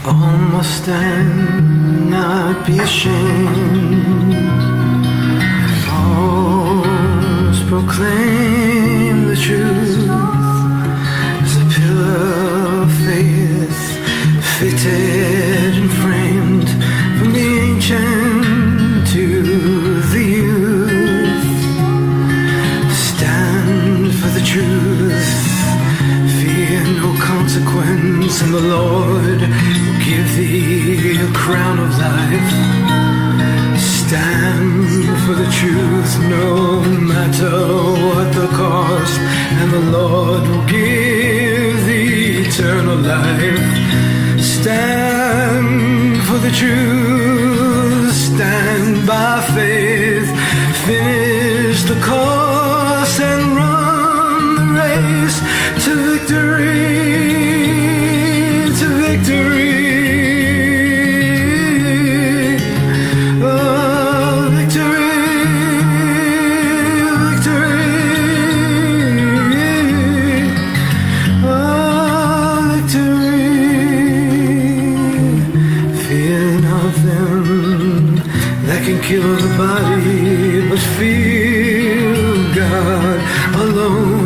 Almost and not be ashamed. Always proclaim the truth as a pillar of faith, fitted and framed from the ancient to the youth. Stand for the truth, fear no consequence, and the Lord will give thee a crown of life. Stand for the truth, no matter what the cost, and the Lord will give thee eternal life. Stand for the truth, stand by faith, finish the course and run the race to victory, to victory. Kill the body, but feel God alone.